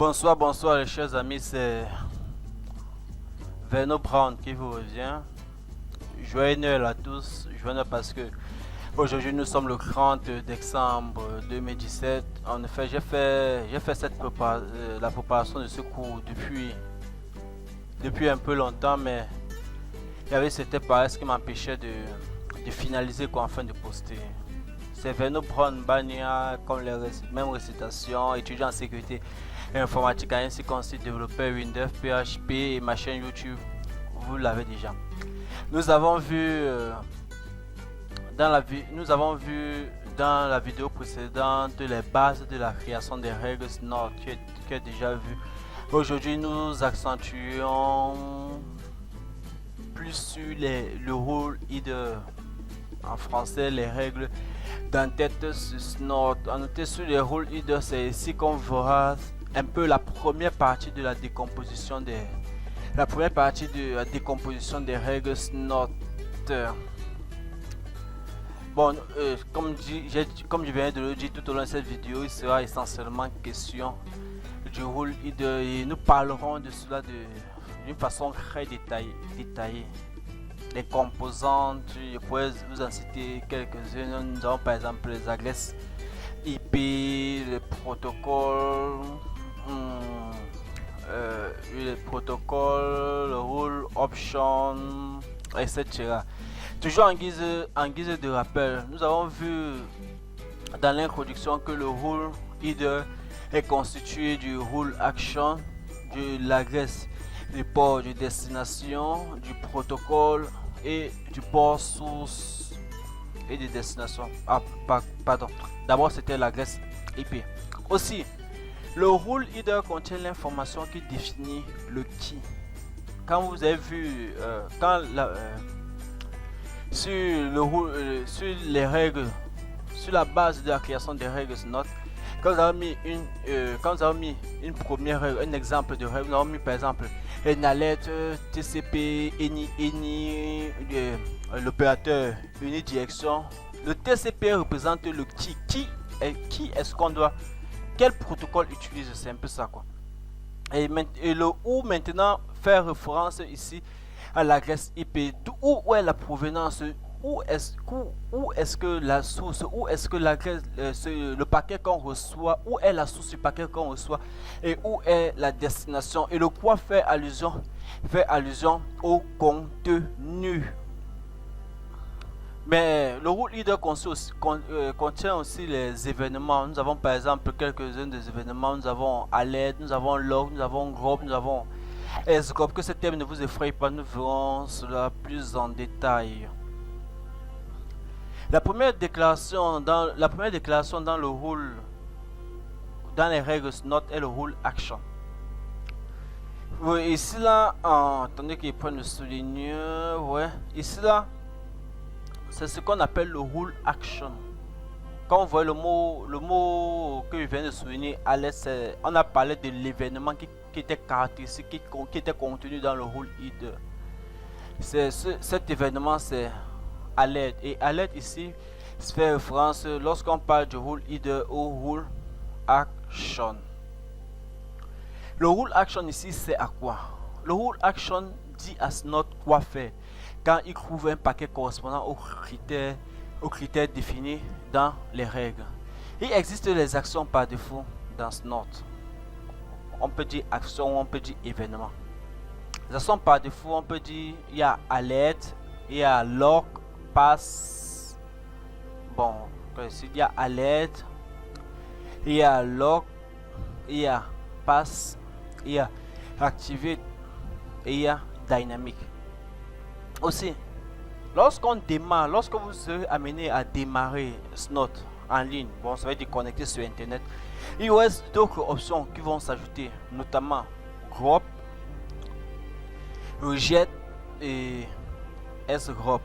Bonsoir, bonsoir les chers amis, c'est Verno Brown qui vous revient. Joyeux Noël à tous, joyeux Noël parce que aujourd'hui nous sommes le 30 décembre 2017. En effet, j'ai fait la préparation de ce cours depuis un peu longtemps, mais il y avait cette paresse qui m'empêchait de finaliser quoi, afin de poster. C'est Verno Brown Bania, comme les mêmes récitations, étudiant en sécurité informatique ainsi qu'un site développeur Windows, PHP et ma chaîne YouTube. Vous l'avez déjà. Nous avons vu dans la vidéo précédente les bases de la création des règles Snort qui est déjà vu. Aujourd'hui, nous accentuons plus sur le rôle leader. En français, les règles d'entête Snort. En noter sur les rôles leaders, c'est ici qu'on verra un peu la première partie de la décomposition des règles Snort. Bon, comme je viens de le dire tout au long de cette vidéo, il sera essentiellement question du rôle leader et nous parlerons de cela d'une façon très détaillée. Les composantes, je pourrais vous en citer quelques-unes. Nous avons par exemple les adresses IP, le protocole, le role option, etc. Toujours en guise de rappel, nous avons vu dans l'introduction que le role header est constitué du role action, de l'adresse, du port de destination, du protocole et du port source et de destination. Pardon. D'abord, c'était l'adresse IP. Aussi, le role header contient l'information qui définit le qui. Quand vous avez vu, sur les règles, sur la base de la création des règles Snort, quand nous avons mis une première règle, un exemple de règle, nous avons mis par exemple NALET, TCP, ENI, l'opérateur unidirection. Le TCP représente le qui. Qui est-ce qu'on doit, quel protocole utilise, c'est un peu ça quoi. Et le où maintenant faire référence ici à l'adresse IP. Où est la provenance? Où est-ce que la source, où est-ce que le paquet qu'on reçoit, où est la source du paquet qu'on reçoit et où est la destination? Et le quoi fait allusion au contenu. Mais le role leader contient aussi les événements. Nous avons par exemple quelques-uns des événements. Nous avons alert, nous avons log, nous avons group, nous avons sgroup. Que ce thème ne vous effraie pas, nous verrons cela plus en détail. La première déclaration dans le rôle, dans les règles Snort, est le rôle action. Oui, ici là, attendez qu'il prenne le souligne. Ouais, ici là, c'est ce qu'on appelle le rôle action. Quand on voit le mot que je viens de souligner, on a parlé de l'événement qui était caractéristique, qui était contenu dans le rôle leader. Cet événement, c'est alert. Et alert ici se fait référence lorsqu'on parle du role header au role action. Le role action ici c'est à quoi? Le role action dit à Snort quoi faire quand il trouve un paquet correspondant aux critères définis dans les règles. Il existe les actions par défaut dans Snort. On peut dire action, on peut dire événement. Les actions par défaut, on peut dire il y a alert, il y a log, pass. Bon, ici il y a alert, il y a log, il y a pass, il y a activate et il y a dynamique. Aussi, lorsque vous serez amené à démarrer Snort en ligne, bon, ça va être connecté sur internet, il y aura d'autres options qui vont s'ajouter, notamment group, rejet et sgroup.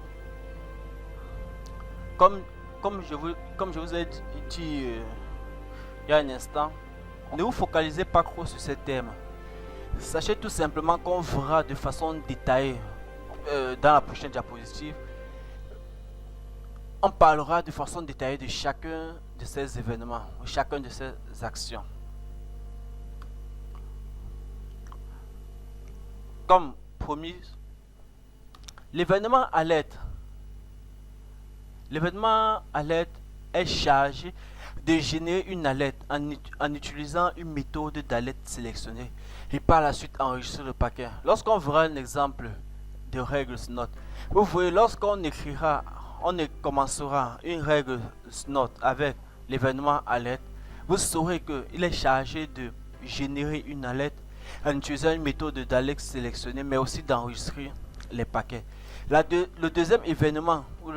Comme je vous ai dit il y a un instant, ne vous focalisez pas trop sur ces thèmes. Sachez tout simplement qu'on verra de façon détaillée dans la prochaine diapositive. On parlera de façon détaillée de chacun de ces événements, chacun de ces actions. comme promis, l'événement alerte. L'événement alerte est chargé de générer une alerte en utilisant une méthode d'alerte sélectionnée et par la suite enregistrer le paquet. Lorsqu'on verra un exemple de règle SNOT, vous voyez, lorsqu'on écrira, commencera une règle SNOT avec l'événement alerte, vous saurez qu'il est chargé de générer une alerte en utilisant une méthode d'alerte sélectionnée, mais aussi d'enregistrer les paquets. Le deuxième événement, ou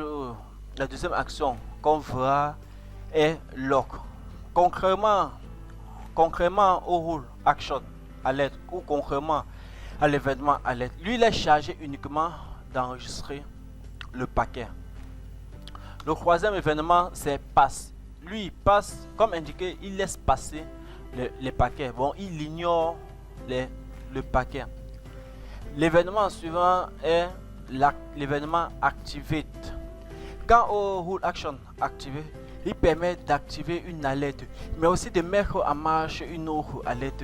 la deuxième action qu'on verra est lock. Concrètement au rule action alert ou concrètement à l'événement alert, lui il est chargé uniquement d'enregistrer le paquet. Le troisième événement c'est pass. Lui il passe, comme indiqué, il laisse passer les paquets. Bon, il ignore le paquet. L'événement suivant est l'événement activate. Quand au rule action activé, il permet d'activer une alerte, mais aussi de mettre en marche une autre alerte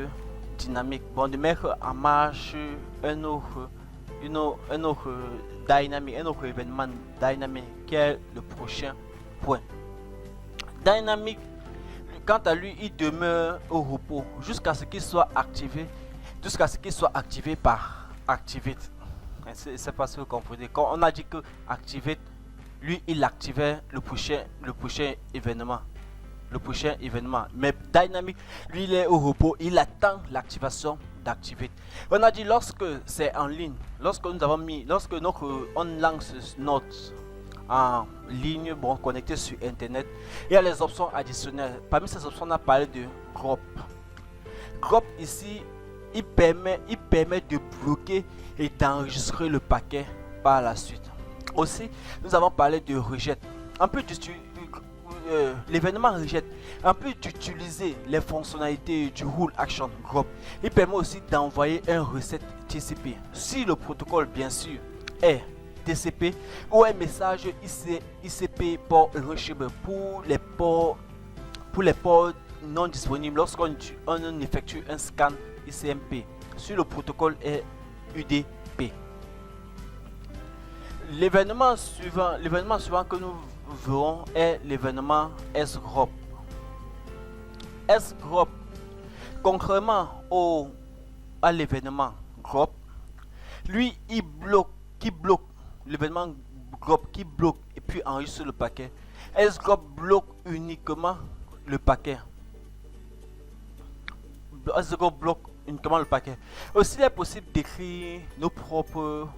dynamique. Bon, de mettre en marche un autre dynamique, un autre événement dynamique qui est le prochain point. Dynamique, quant à lui, il demeure au repos jusqu'à ce qu'il soit activé, par activate. C'est pas ce que vous comprenez. Quand on a dit que activate, lui il activait le prochain événement. Mais dynamique, lui il est au repos, il attend l'activation d'activate. On a dit lorsque c'est en ligne, lorsque on lance notre en ligne, bon, connecté sur internet, il y a les options additionnelles. Parmi ces options, on a parlé de group. Group ici, il permet de bloquer et d'enregistrer le paquet par la suite. Aussi, nous avons parlé de rejet. En plus l'événement rejet, en plus d'utiliser les fonctionnalités du rule action group, il permet aussi d'envoyer un reset TCP. Si le protocole, bien sûr, est TCP ou un message ICP port reachable pour les ports non disponibles lorsqu'on effectue un scan ICMP sur le protocole est UDP. L'événement suivant que nous verrons est l'événement sgroup. Sgroup, contrairement à l'événement group, lui il bloque l'événement group qui bloque et puis enregistre le paquet. Sgroup bloque uniquement le paquet. Sgroup bloque uniquement le paquet. Aussi, il est possible d'écrire nos propres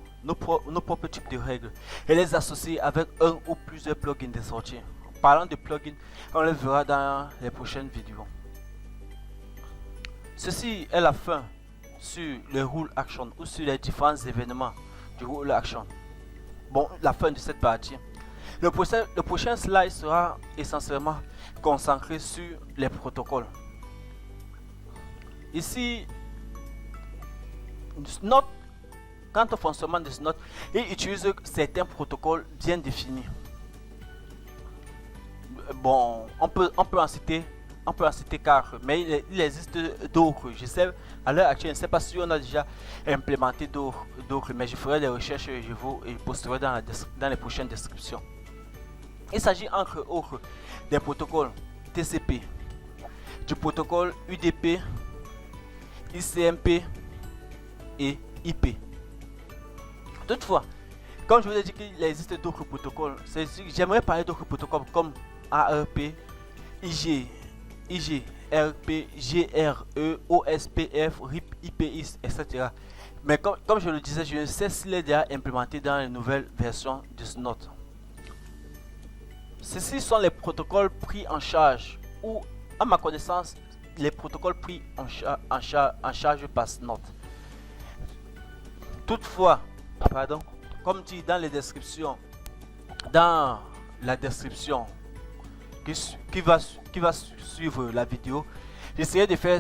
types de règles et les associer avec un ou plusieurs plugins de sortie. Parlant de plugins, on les verra dans les prochaines vidéos. Ceci est la fin sur le rule action ou sur les différents événements du rule action. Bon, la fin de cette partie. Le prochain slide sera essentiellement concentré sur les protocoles. Ici, SNOT, quant au fonctionnement de SNOT, il utilise certains protocoles bien définis. Bon, on peut en citer 4, mais il existe d'autres. Je sais, à l'heure actuelle, je ne sais pas si on a déjà implémenté d'autres, mais je ferai des recherches et je vous posterai dans les prochaines descriptions. Il s'agit entre autres des protocoles TCP, du protocole UDP, ICMP et IP. Toutefois, comme je vous ai dit qu'il existe d'autres protocoles, j'aimerais parler d'autres protocoles comme ARP, IG, RP, GRE, OSPF, RIP, IPX, etc. Mais comme je le disais, je ne sais s'il est déjà implémenté dans les nouvelles versions de SNOT. Ceci sont les protocoles pris en charge, ou à ma connaissance, les protocoles pris en charge par SNOT. Toutefois, comme dit dans les descriptions, dans la description qui va suivre la vidéo, j'essaierai de faire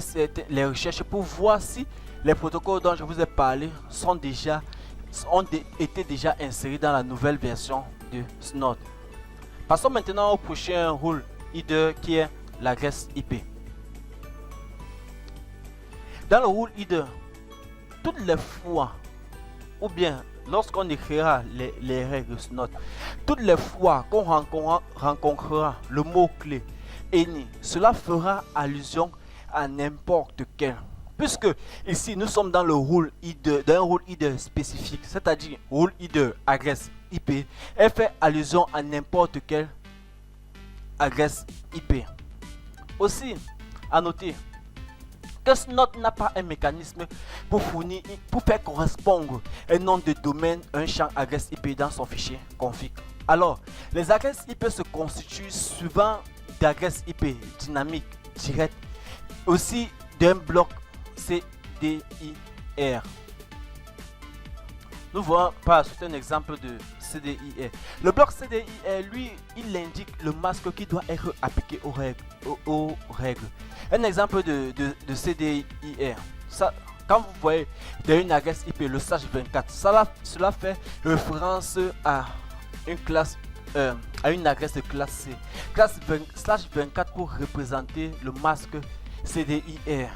les recherches pour voir si les protocoles dont je vous ai parlé ont été déjà insérés dans la nouvelle version de SNOT. Passons maintenant au prochain rule header qui est l'adresse IP. Dans le rule header, toutes les fois ou bien lorsqu'on écrira les règles SNOT, toutes les fois qu'on rencontrera le mot-clé any, cela fera allusion à n'importe quel. Puisque ici nous sommes dans le rôle ID, d'un rôle ID spécifique, c'est-à-dire rôle ID adresse IP, elle fait allusion à n'importe quelle adresse IP. Aussi, à noter que SNOT n'a pas un mécanisme pour faire correspondre un nom de domaine à un champ adresse IP dans son fichier config. Alors, les adresses IP se constituent souvent d'adresses IP dynamiques directes, aussi d'un bloc CDIR. Nous voyons par suite un exemple de CDIR. Le bloc CDIR, lui, il indique le masque qui doit être appliqué aux règles. Un exemple de CDIR. Ça, quand vous voyez une adresse IP, le /24, cela fait référence à une classe, à une adresse de classe C. Classe /24 pour représenter le masque CDIR.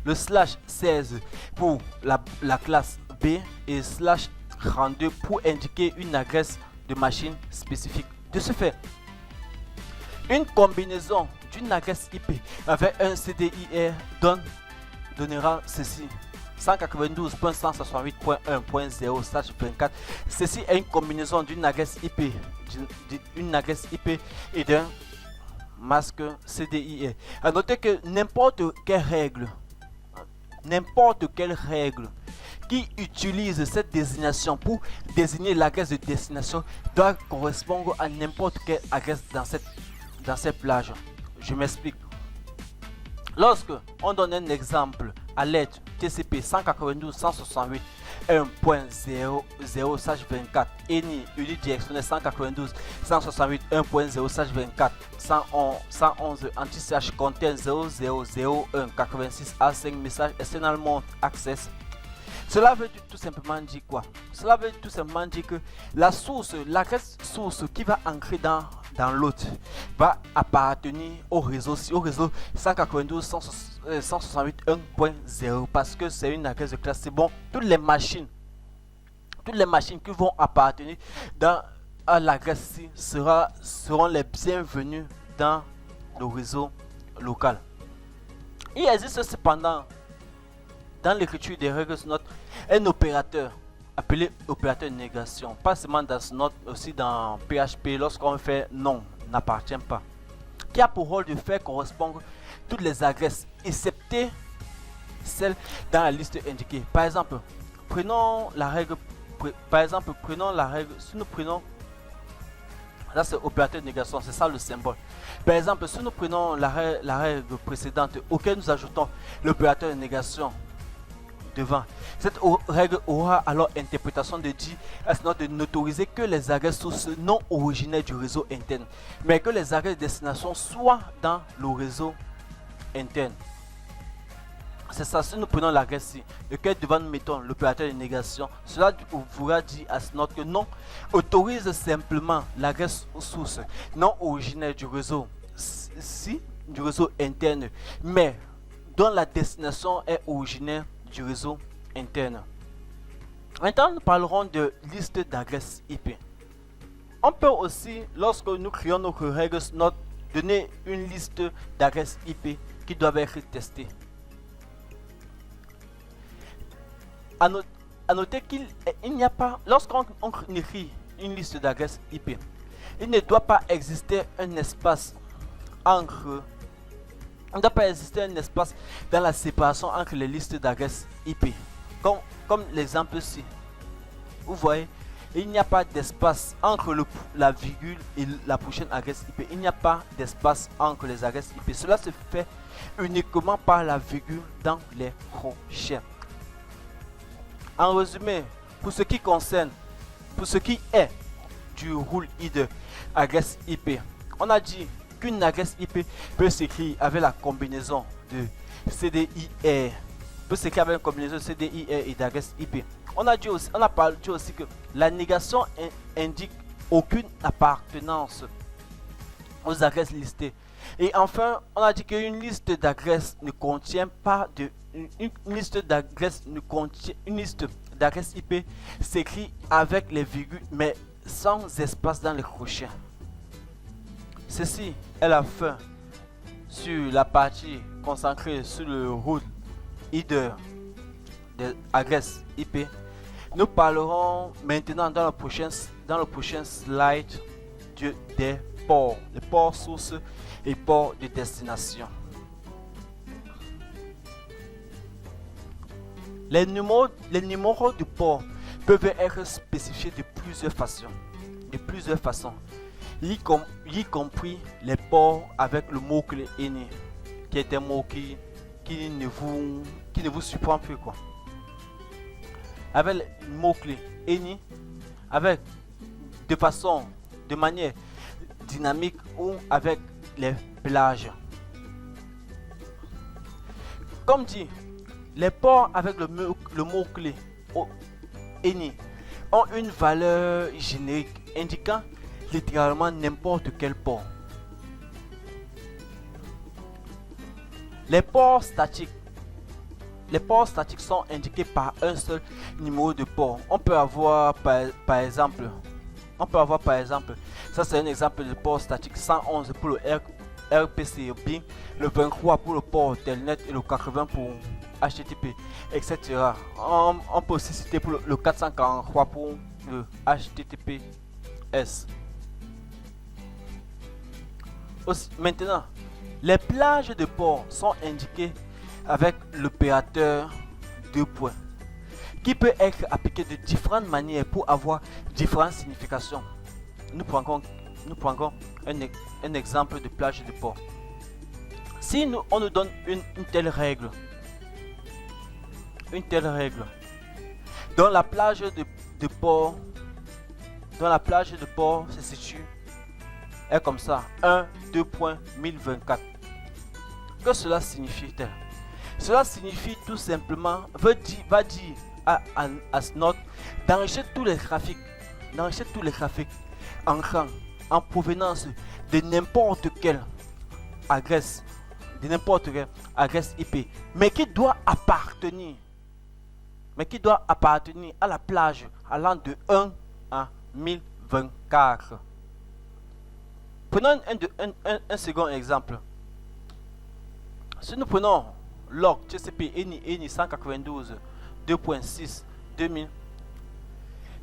Le /16 pour la classe B et /32 pour indiquer une adresse de machine spécifique. De ce fait, une combinaison d'une adresse IP avec un CDIR donnera ceci: 192.168.1.0/24. Ceci est une combinaison d'une adresse IP, et d'un masque CDIR. À noter que n'importe quelle règle qui utilise cette désignation pour désigner l'adresse de destination doit correspondre à n'importe quelle adresse dans cette plage. Je m'explique. Lorsque on donne un exemple à l'aide TCP 192.168.1.0/24 ENI unidirectionnel 192.168.1.0/24 111 anti-ch content 0001 86 A5 message external access. Cela veut tout simplement dire quoi? Cela veut tout simplement dire que l'adresse source qui va ancrer dans l'autre va appartenir au réseau 192.168.1.0 parce que c'est une adresse de classe. C'est bon, toutes les machines qui vont appartenir à l'adresse ci seront les bienvenus dans le réseau local. Il existe cependant dans l'écriture des règles SNOT un opérateur appelé opérateur de négation, pas seulement dans SNOT, aussi dans PHP lorsqu'on fait non n'appartient pas, qui a pour rôle de faire correspondre toutes les adresses excepté celles dans la liste indiquée. Par exemple, prenons la règle, si nous prenons, là c'est opérateur de négation, c'est ça le symbole. Par exemple, si nous prenons la règle précédente auquel nous ajoutons l'opérateur de négation devant, cette règle aura alors interprétation de dire à SNOT de n'autoriser que les adresses sources non originaires du réseau interne, mais que les adresses de destination soient dans le réseau interne. C'est ça, si nous prenons l'adresse ci, lequel devant nous mettons l'opérateur de négation, cela voudra dire à SNOT que non, autorise simplement l'adresse source non originaire du réseau du réseau interne, mais dont la destination est originaire du réseau interne. Maintenant, nous parlerons de liste d'adresses IP. On peut aussi, lorsque nous créons notre règle SNOT, donner une liste d'adresses IP qui doivent être testées. À noter qu'il n'y a pas, lorsqu'on écrit une liste d'adresses IP, il ne doit pas exister un espace dans la séparation entre les listes d'adresses IP. Comme l'exemple ci. Vous voyez, il n'y a pas d'espace entre la virgule et la prochaine adresse IP. Il n'y a pas d'espace entre les adresses IP. Cela se fait uniquement par la virgule dans les prochaines. En résumé, pour ce qui est du rôle ID adresse IP, on a dit qu'une adresse IP peut s'écrire avec la combinaison de CDIR, et d'adresse IP. On a parlé aussi que la négation indique aucune appartenance aux adresses listées. Et enfin, on a dit qu'une liste d'adresses ne contient pas une liste d'adresse IP s'écrit avec les virgules mais sans espace dans les crochets. Ceci est la fin sur la partie consacrée sur le root header des adresses IP. Nous parlerons maintenant dans le prochain slide des ports, les ports sources et ports de destination. Les numéros de port peuvent être spécifiés de plusieurs façons, y compris les ports avec le mot-clé ENI, qui est un mot qui ne vous surprend plus, quoi. Avec le mot-clé ENI, de manière dynamique ou avec les plages. Comme dit, les ports avec le mot-clé ENI ont une valeur générique indiquant littéralement n'importe quel port. Les ports statiques sont indiqués par un seul numéro de port. On peut avoir par exemple, ça c'est un exemple de port statique, 111 pour le RPCB, le 23 pour le port Telnet et le 80 pour HTTP, etc. On peut aussi citer pour le 443 pour le HTTPS. Maintenant, les plages de port sont indiquées avec l'opérateur 2 points, qui peut être appliqué de différentes manières pour avoir différentes significations. Nous prenons un exemple de plage de port. Si on nous donne une telle règle, dans la plage de port se situe est comme ça, 1.2.1024. Que cela signifie-t-elle? Cela signifie tout simplement, va dire à Snot d'enregistrer tous les trafics entrant en provenance de n'importe quelle adresse IP, mais qui doit appartenir à la plage allant de 1 à 1024. Prenons un second exemple. Si nous prenons log TCP ENI 192 2.6 2000,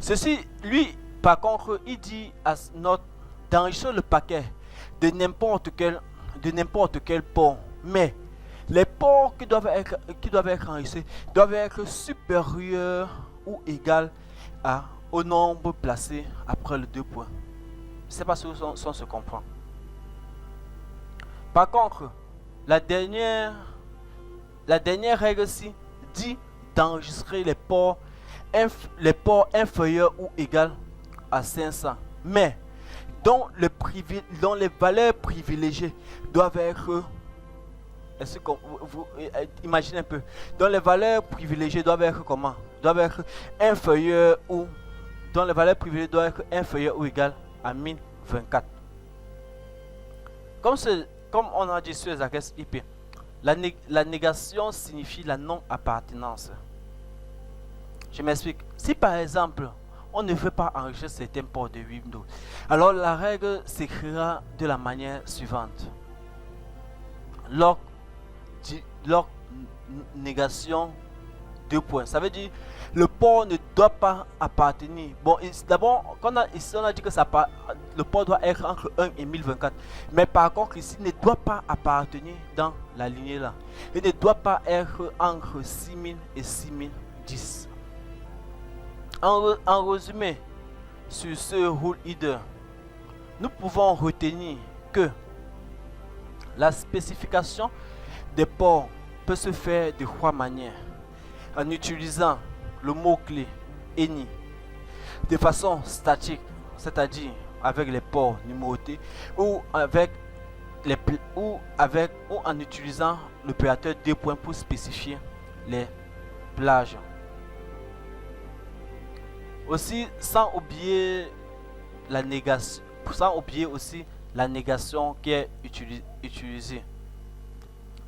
ceci, lui, par contre, il dit à Snot d'enregistrer le paquet de n'importe quel port, mais les ports qui doivent être enregistrés doivent être supérieurs ou égaux au nombre placé après le 2 points. Je ne sais pas si on se comprend. Par contre, la dernière règle-ci dit d'enregistrer les ports inférieurs ou égaux à 500, mais dont les valeurs privilégiées doivent être, imaginez un peu, dont les valeurs privilégiées doivent être comment? Doivent être inférieures ou dont les valeurs privilégiées doivent être inférieures ou égales à 1024. Comme on a dit sur les adresses IP, la négation signifie la non-appartenance. Je m'explique. Si par exemple, on ne veut pas enregistrer certains ports de Windows, alors la règle s'écrira de la manière suivante. Log négation 2 points. Ça veut dire le port ne doit pas appartenir. Bon, d'abord, ici on a dit que le port doit être entre 1 et 1024. Mais par contre, ici, il ne doit pas appartenir dans la lignée là. Il ne doit pas être entre 6000 et 6010. En résumé, sur ce rule header, nous pouvons retenir que la spécification des ports peut se faire de 3 manières. En utilisant le mot-clé ENI de façon statique, c'est-à-dire avec les ports numérotés, ou en utilisant l'opérateur 2 points pour spécifier les plages. Aussi, sans oublier aussi la négation qui est utilisée.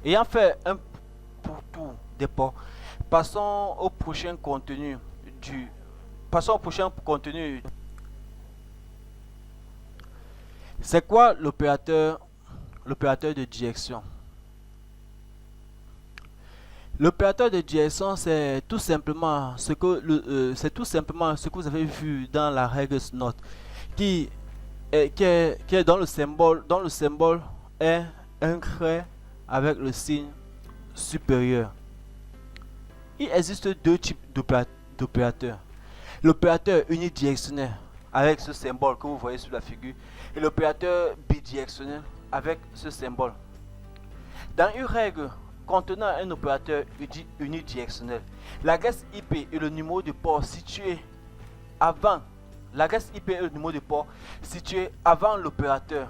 Ayant fait un pour tout des ports, passons au prochain contenu Passons au prochain contenu. C'est quoi l'opérateur de direction? L'opérateur de direction, c'est tout simplement ce que vous avez vu dans la règle note, qui est dans le symbole. Dans le symbole est un trait avec le signe supérieur. Il existe deux types d'opérateurs. L'opérateur unidirectionnel avec ce symbole que vous voyez sur la figure et l'opérateur bidirectionnel avec ce symbole. Dans une règle contenant un opérateur unidirectionnel, l'adresse IP et le numéro de port situé avant l'opérateur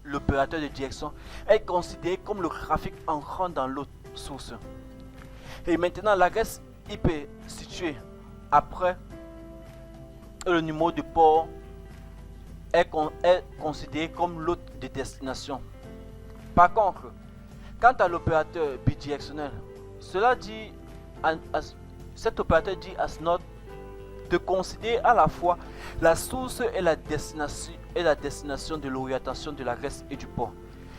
l'opérateur de direction est considéré comme le trafic entrant dans l'autre source. Et maintenant, l'adresse IP située après le numéro de port est considéré comme l'autre de destination. Par contre, quant à l'opérateur bidirectionnel, cet opérateur dit à ce note de considérer à la fois la source et la destination de l'orientation de l'adresse et du port.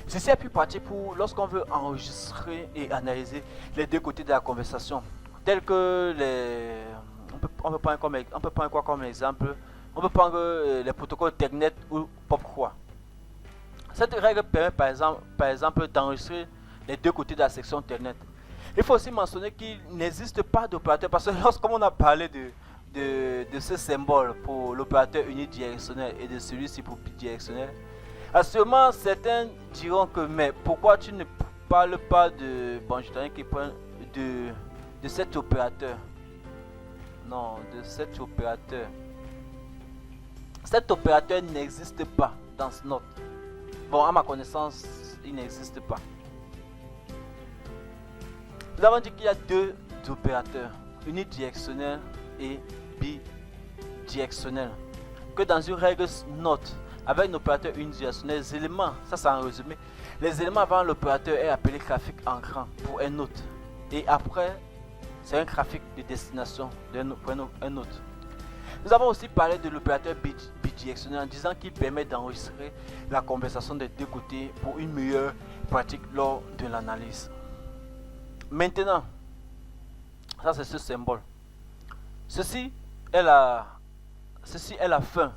Ceci est plus pratique pour lorsqu'on veut enregistrer et analyser les deux côtés de la conversation, tels que on peut prendre quoi comme exemple? On peut prendre les protocoles Telnet ou POP3. Cette règle permet par exemple d'enregistrer les deux côtés de la section Telnet. Il faut aussi mentionner qu'il n'existe pas d'opérateur, parce que lorsqu'on a parlé de ce symbole pour l'opérateur unidirectionnel et de celui-ci pour bidirectionnel, assurément certains diront que mais pourquoi tu ne parles pas de de cet opérateur? Non, de cet opérateur. Cet opérateur n'existe pas dans ce note. Bon, à ma connaissance, il n'existe pas. Nous avons dit qu'il y a deux opérateurs, unidirectionnel et bidirectionnel. Que dans une règle note, avec un opérateur unidirectionnel, les éléments, ça c'est en résumé, les éléments avant l'opérateur est appelé trafic entrant pour un autre. Et après, c'est un trafic de destination pour un autre. Nous avons aussi parlé de l'opérateur bidirectionnel en disant qu'il permet d'enregistrer la conversation des deux côtés pour une meilleure pratique lors de l'analyse. Maintenant, ça c'est ce symbole. Ceci est la fin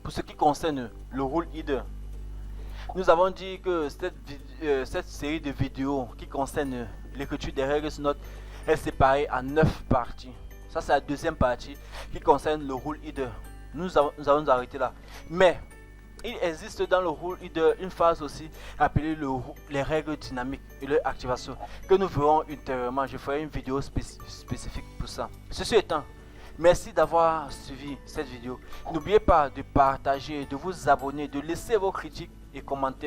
pour ce qui concerne le rule header. Nous avons dit que cette série de vidéos qui concerne l'écriture des règles notes est séparée en 9 parties. Ça c'est la deuxième partie qui concerne le rule header. Nous allons nous arrêter là. Mais il existe dans le rule header une phase aussi appelée les règles dynamiques et leur activation que nous verrons ultérieurement. Je ferai une vidéo spécifique pour ça. Ceci étant, merci d'avoir suivi cette vidéo. N'oubliez pas de partager, de vous abonner, de laisser vos critiques et commentaires.